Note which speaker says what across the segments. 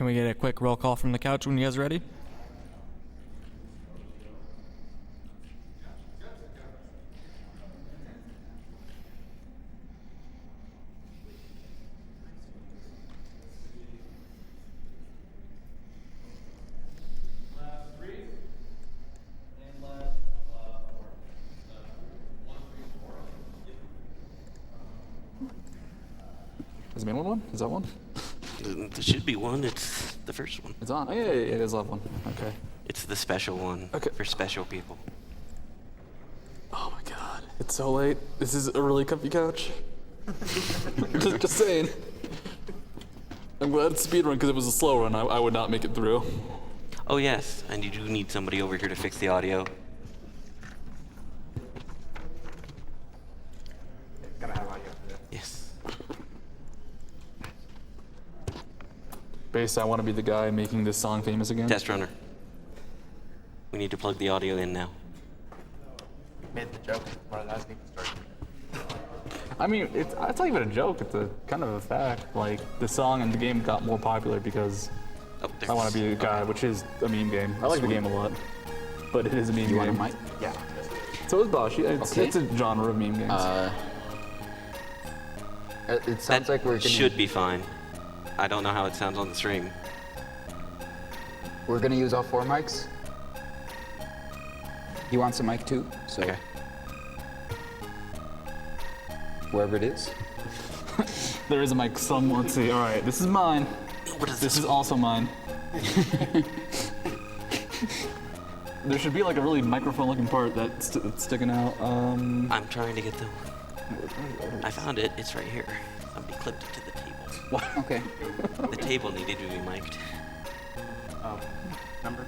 Speaker 1: Can we get a quick roll call from the couch when you guys are ready?
Speaker 2: Is the main one? Is that one?
Speaker 3: There should be one. It's the first one.
Speaker 2: It's on. Oh, yeah, it is that one. Okay.
Speaker 3: It's the special one for special people.
Speaker 2: Oh my god. It's so late. This is a really comfy couch. just saying. I'm glad it's speedrun because it was a slow run. I would not make it through.
Speaker 3: Oh, yes. And you do need somebody over here to fix the audio.
Speaker 4: Gotta have audio.
Speaker 3: Yes.
Speaker 2: Base, I want to be the guy making this song famous again.
Speaker 3: Test runner. We need to plug the audio in now.
Speaker 4: Made the joke before that even started.
Speaker 2: I mean, it's not even a joke. It's a kind of a fact. Like, the song and the game got more popular because I want to be the guy, which is a meme game. I like the game a lot, but it is a meme game.
Speaker 5: You want a mic?
Speaker 4: Yeah.
Speaker 2: So is Bosch. It's a genre of meme games.
Speaker 5: It sounds like we're gonna...
Speaker 3: should be fine. I don't know how it sounds on the stream.
Speaker 5: We're gonna use all 4 mics. He wants a mic too, so
Speaker 3: Okay.
Speaker 5: wherever it is.
Speaker 2: There is a mic somewhere. Let's see. All right, this is mine.
Speaker 3: What is
Speaker 2: This is also mine. There should be like a really microphone-looking part that's sticking out.
Speaker 3: I'm trying to get the... I found it. It's right here. Somebody clipped it to the table.
Speaker 2: What?
Speaker 5: Okay.
Speaker 3: The table needed to be mic'd.
Speaker 4: Number?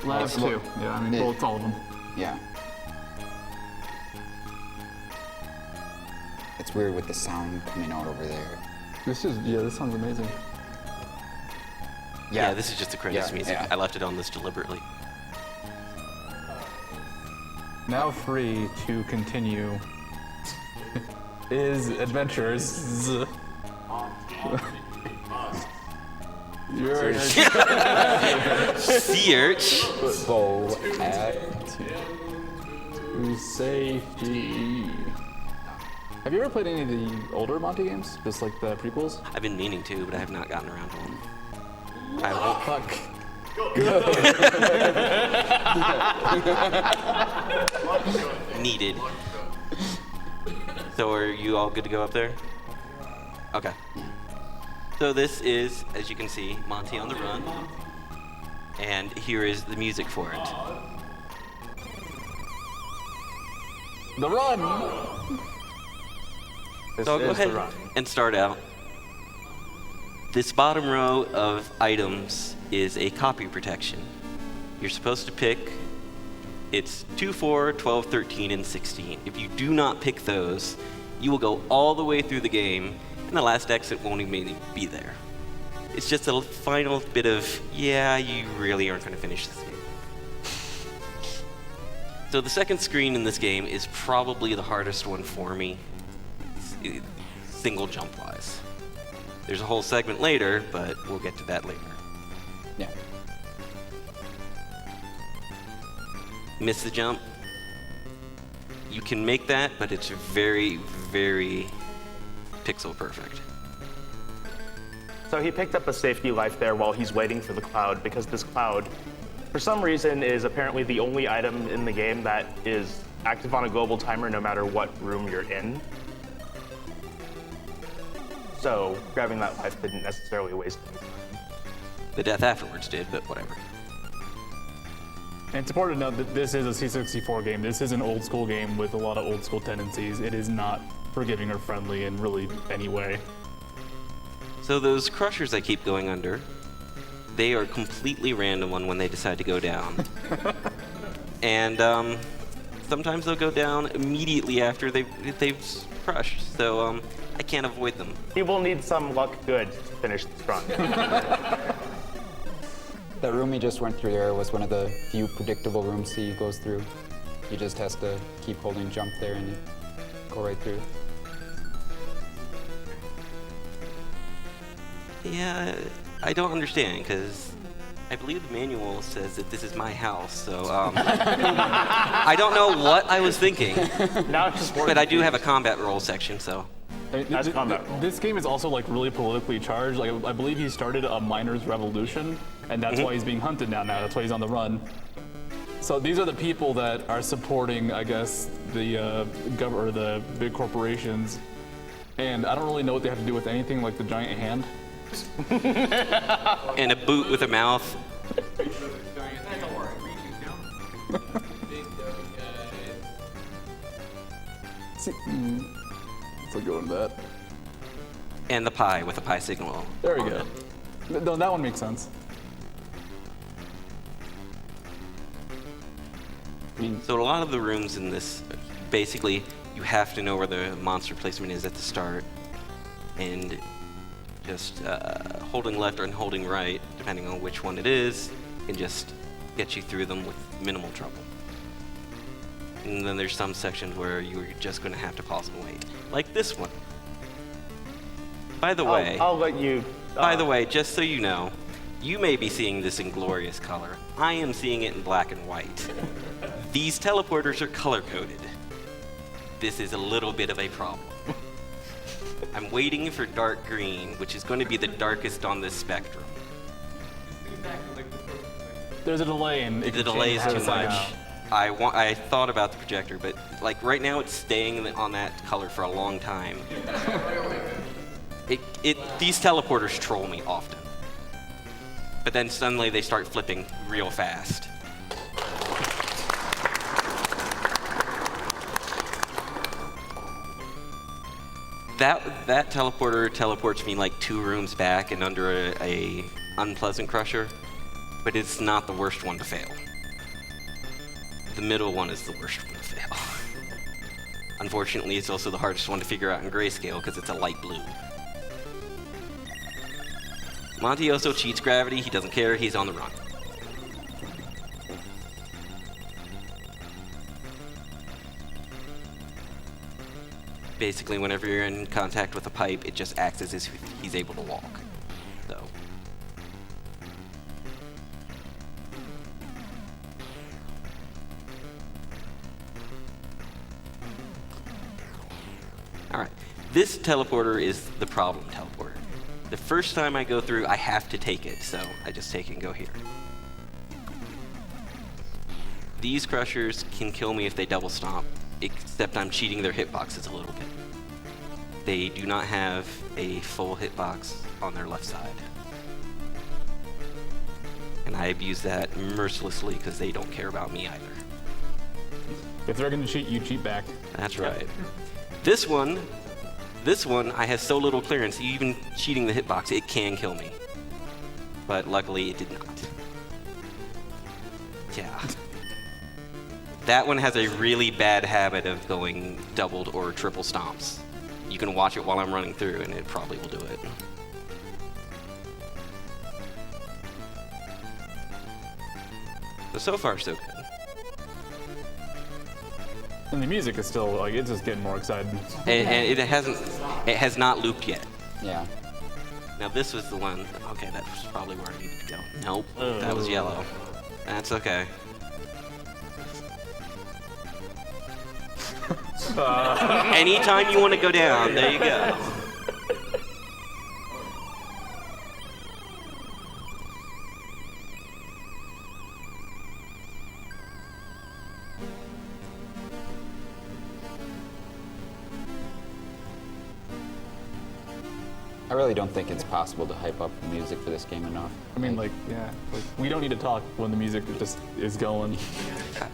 Speaker 2: Last 2. Yeah, I mean,
Speaker 5: Yeah.
Speaker 2: both all of them.
Speaker 5: Yeah. It's weird with the sound coming out over there.
Speaker 2: This sounds amazing.
Speaker 3: Yeah, this is just the credits
Speaker 5: Yeah,
Speaker 3: music.
Speaker 5: yeah.
Speaker 3: I left it on this deliberately.
Speaker 2: Now free to continue his adventures.
Speaker 3: Sea urch.
Speaker 5: Bow at...
Speaker 2: To safety. Have you ever played any of the older Monty games? Just like the prequels?
Speaker 3: I've been meaning to, but I have not gotten around to one. I won't.
Speaker 2: Fuck.
Speaker 3: Needed. So are you all good to go up there? Okay. So this is, as you can see, Monty on the Run. And here is the music for it.
Speaker 2: The Run!
Speaker 4: This
Speaker 3: So I'll go
Speaker 4: is the
Speaker 3: ahead
Speaker 4: run.
Speaker 3: and start out. This bottom row of items is a copy protection. You're supposed to pick, it's 2, 4, 12, 13, and 16. If you do not pick those, you will go all the way through the game, and the last exit won't even be there. It's just a final bit of, yeah, you really aren't going to finish this game. So the second screen in this game is probably the hardest one for me, single jump-wise. There's a whole segment later, but we'll get to that later.
Speaker 5: Yeah.
Speaker 3: Miss the jump. You can make that, but it's very, very pixel perfect.
Speaker 4: So he picked up a safety life there while he's waiting for the cloud, because this cloud, for some reason, is apparently the only item in the game that is active on a global timer no matter what room you're in. So grabbing that life didn't necessarily waste any time.
Speaker 3: The death afterwards did, but whatever.
Speaker 2: And it's important to note that this is a C64 game. This is an old school game with a lot of old school tendencies. It is not forgiving or friendly in really any way.
Speaker 3: So those crushers I keep going under, they are completely random on when they decide to go down. And sometimes they'll go down immediately after they've crushed, so I can't avoid them.
Speaker 4: He will need some luck good to finish this run.
Speaker 5: That room he just went through there was one of the few predictable rooms he goes through. He just has to keep holding jump there and go right through.
Speaker 3: Yeah, I don't understand, because I believe the manual says that this is my house, so I don't know what I was thinking.
Speaker 4: Now it's just more
Speaker 3: But I do have a combat roll section, so.
Speaker 4: That's combat roll.
Speaker 2: This game is also like really politically charged. Like I believe he started a miners' revolution, and that's why he's being hunted now. That's why he's on the run. So these are the people that are supporting, I guess, the the big corporations. And I don't really know what they have to do with anything like the giant hand.
Speaker 3: And a boot with a mouth.
Speaker 2: Let's go into that.
Speaker 3: And the pie with a pie signal.
Speaker 2: There we
Speaker 3: on
Speaker 2: go.
Speaker 3: it.
Speaker 2: No, that one makes sense.
Speaker 3: So a lot of the rooms in this, basically, you have to know where the monster placement is at the start. And just holding left and holding right, depending on which one it is, can just get you through them with minimal trouble. And then there's some sections where you're just going to have to pause and wait. Like this one. By the way,
Speaker 4: I'll let you.
Speaker 3: by the way, just so you know, you may be seeing this in glorious color. I am seeing it in black and white. These teleporters are color-coded. This is a little bit of a problem. I'm waiting for dark green, which is going to be the darkest on this spectrum.
Speaker 2: There's a delay, and
Speaker 3: The delay is too much. I thought about the projector, but like right now it's staying on that color for a long time. These teleporters troll me often. But then suddenly they start flipping real fast. That teleporter teleports me like 2 rooms back and under a unpleasant crusher, but it's not the worst one to fail. The middle one is the worst one to fail. Unfortunately, it's also the hardest one to figure out in grayscale because it's a light blue. Monty also cheats gravity. He doesn't care. He's on the run. Basically, whenever you're in contact with a pipe, it just acts as if he's able to walk. So. Alright, this teleporter is the problem teleporter. The first time I go through, I have to take it, so I just take it and go here. These crushers can kill me if they double stomp, except I'm cheating their hitboxes a little bit. They do not have a full hitbox on their left side. And I abuse that mercilessly because they don't care about me either.
Speaker 2: If they're gonna cheat, you cheat back.
Speaker 3: That's right. This one, I have so little clearance, even cheating the hitbox, it can kill me. But luckily, it did not. Yeah. That one has a really bad habit of going doubled or triple stomps. You can watch it while I'm running through, and it probably will do it. So far, so good.
Speaker 2: And the music is still like it's just getting more exciting.
Speaker 3: And it has not looped yet.
Speaker 5: Yeah.
Speaker 3: Now this was the one. Okay, that was probably where I needed to go. Nope, that was yellow. That's okay. Anytime you want to go down, there you go.
Speaker 5: I really don't think it's possible to hype up the music for this game enough.
Speaker 2: I mean, like, yeah, like we don't need to talk when the music just is going.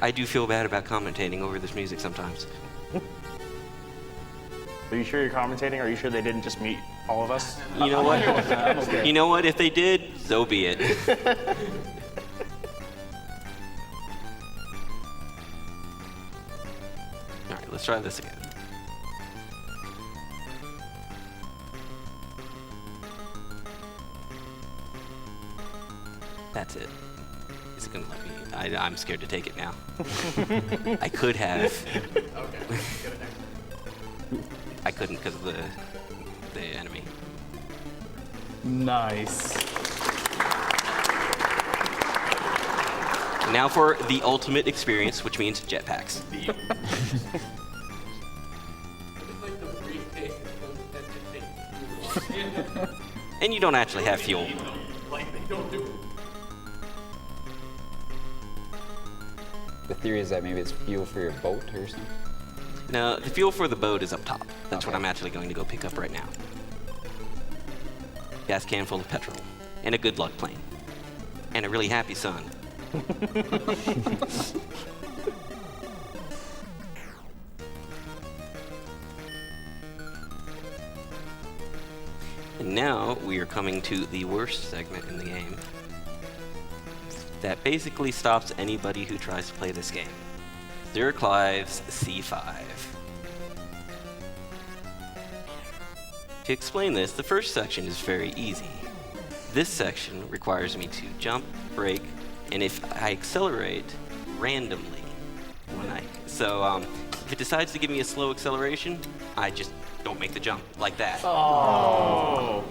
Speaker 3: I do feel bad about commentating over this music sometimes.
Speaker 4: Are you sure you're commentating? Are you sure they didn't just meet all of us?
Speaker 3: You know what?
Speaker 2: Okay.
Speaker 3: You know what? If they did, so be it. All right, let's try this again. That's it. Is it gonna let me? I'm scared to take it now. I could have.
Speaker 4: Okay.
Speaker 3: I couldn't because of the enemy.
Speaker 2: Nice.
Speaker 3: Now for the ultimate experience, which means jetpacks. And you don't actually have fuel.
Speaker 5: The theory is that maybe it's fuel for your boat or something.
Speaker 3: No, the fuel for the boat is up top. That's what
Speaker 5: Okay.
Speaker 3: I'm actually going to go pick up right now. Gas can full of petrol. And a good luck plane. And a really happy sun. And now we are coming to the worst segment in the game. That basically stops anybody who tries to play this game. Sir Clive's C5. To explain this, the first section is very easy. This section requires me to jump, brake, and if I accelerate randomly, if it decides to give me a slow acceleration, I just don't make the jump like that.
Speaker 4: Oh.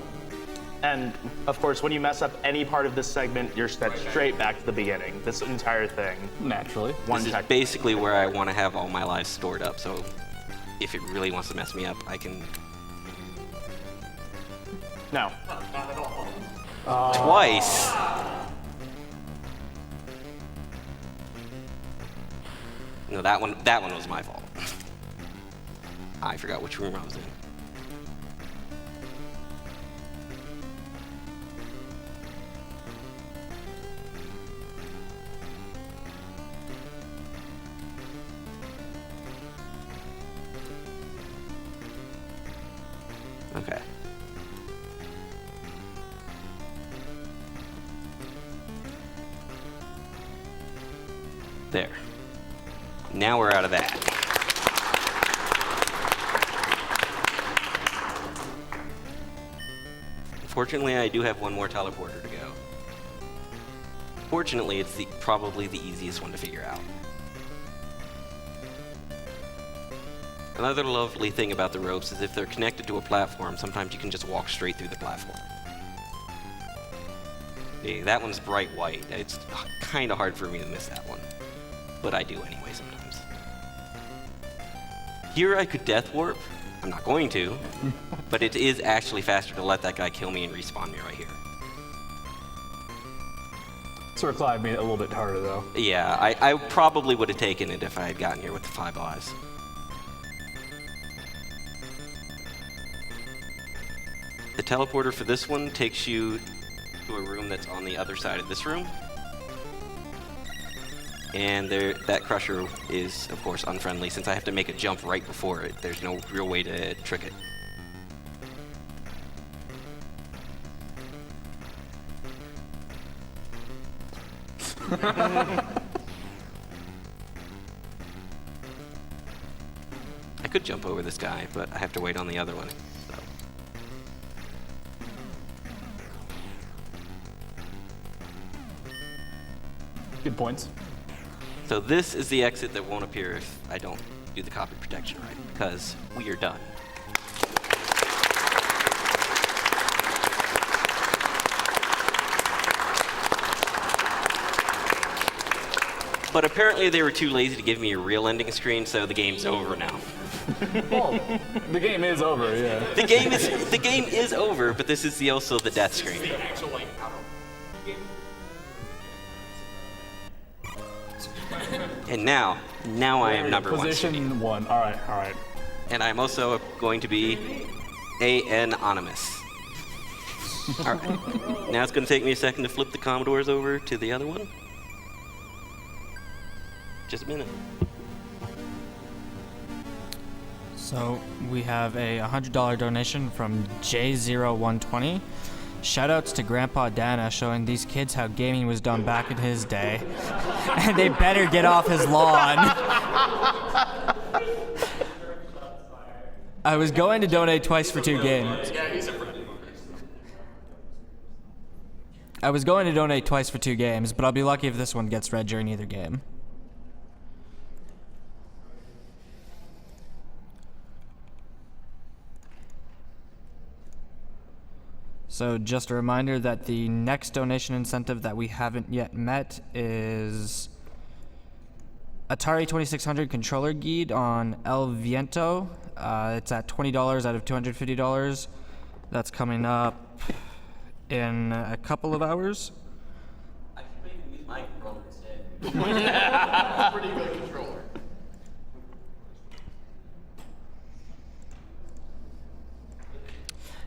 Speaker 4: And of course, when you mess up any part of this segment, you're set straight back to the beginning. This entire thing.
Speaker 2: Naturally.
Speaker 3: This is basically where I want to have all my lives stored up, so if it really wants to mess me up, I can...
Speaker 4: No.
Speaker 3: Twice! No, that one was my fault. I forgot which room I was in. Okay. There. Now we're out of that. Fortunately, I do have one more teleporter to go. Fortunately, it's probably the easiest one to figure out. Another lovely thing about the ropes is if they're connected to a platform, sometimes you can just walk straight through the platform. Yeah, that one's bright white. It's kind of hard for me to miss that one. But I do anyway sometimes. Here I could death warp. I'm not going to. But it is actually faster to let that guy kill me and respawn me right here.
Speaker 2: Sir Clive made it a little bit harder, though.
Speaker 3: Yeah, I probably would have taken it if I had gotten here with the 5 eyes. The teleporter for this one takes you to a room that's on the other side of this room. And that crusher is, of course, unfriendly. Since I have to make a jump right before it, there's no real way to trick it. I could jump over this guy, but I have to wait on the other one. So.
Speaker 2: Good points.
Speaker 3: So this is the exit that won't appear if I don't do the copy protection right, because we are done. But apparently they were too lazy to give me a real ending screen, so the game's over now.
Speaker 2: Well, the game is over, yeah.
Speaker 3: The game is over, but this is also the death screen. And now I am number one.
Speaker 2: Position 1. All right.
Speaker 3: And I'm also going to be anonymous. All right. Now it's going to take me a second to flip the Commodores over to the other one. Just a minute.
Speaker 1: So we have a $100 donation from J0120. Shoutouts to Grandpa Dana showing these kids how gaming was done back in his day. And they better get off his lawn. I was going to donate twice for 2 games. I was going to donate twice for 2 games, but I'll be lucky if this one gets read during either game. So just a reminder that the next donation incentive that we haven't yet met is Atari 2600 controller guide on El Viento. It's at $20 out of $250. That's coming up in a couple of hours.
Speaker 3: I should maybe use my controller instead.
Speaker 6: Pretty good controller.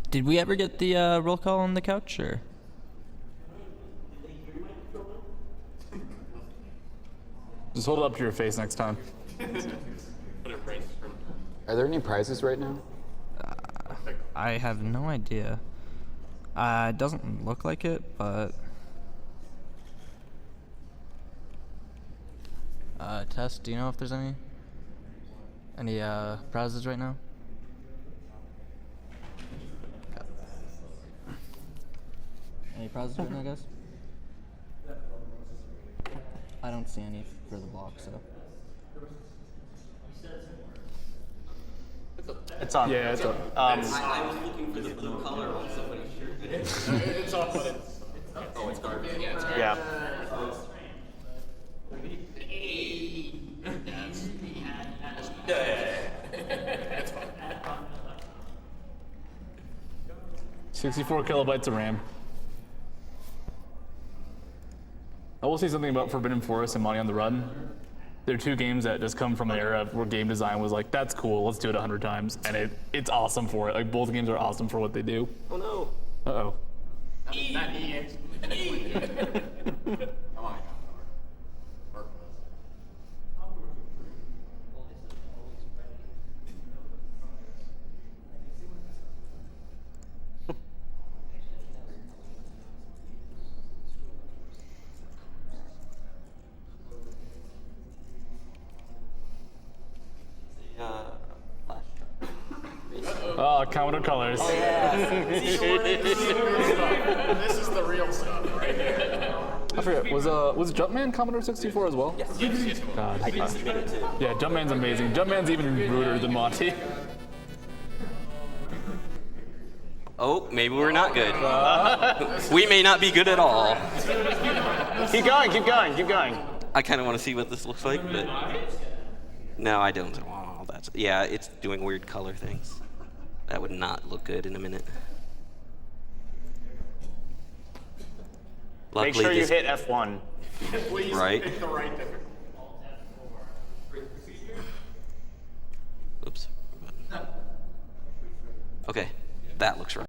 Speaker 1: Did we ever get the roll call on the couch, or?
Speaker 2: Just hold it up to your face next time.
Speaker 5: Are there any prizes right now?
Speaker 1: I have no idea. It doesn't look like it, but... Tess, do you know if there's any prizes right now? Any prizes right now, guys? I don't see any for the block, so...
Speaker 4: It's on.
Speaker 2: Yeah, it's up.
Speaker 3: I was looking for the blue color on somebody's shirt.
Speaker 6: It's off, but it's garbage. Yeah, it's garbage.
Speaker 4: Yeah.
Speaker 6: It's fine.
Speaker 2: 64 kilobytes of RAM. I will say something about Forbidden Forest and Monty on the Run. They're two games that just come from an era where game design was like, that's cool, let's do it 100 times. And it's awesome for it. Like, both games are awesome for what they do.
Speaker 3: Oh no.
Speaker 2: Uh-oh.
Speaker 6: Not E. Come on.
Speaker 2: Oh, Commodore Colors.
Speaker 6: This is the real stuff right here.
Speaker 2: I forget, was Jumpman Commodore 64 as well?
Speaker 6: Yes.
Speaker 2: God.
Speaker 3: Committed to.
Speaker 2: Yeah, Jumpman's amazing. Jumpman's even ruder than Monty.
Speaker 3: Oh, maybe we're not good. We may not be good at all.
Speaker 4: Keep going, keep going, keep going.
Speaker 3: I kind of want to see what this looks like, but no, I don't. Oh, yeah, it's doing weird color things. That would not look good in a minute.
Speaker 4: Make
Speaker 3: Luckily,
Speaker 4: sure you
Speaker 3: this,
Speaker 4: hit F1.
Speaker 6: Please
Speaker 3: Right.
Speaker 6: pick the right difference.
Speaker 3: Oops. Okay, that looks right.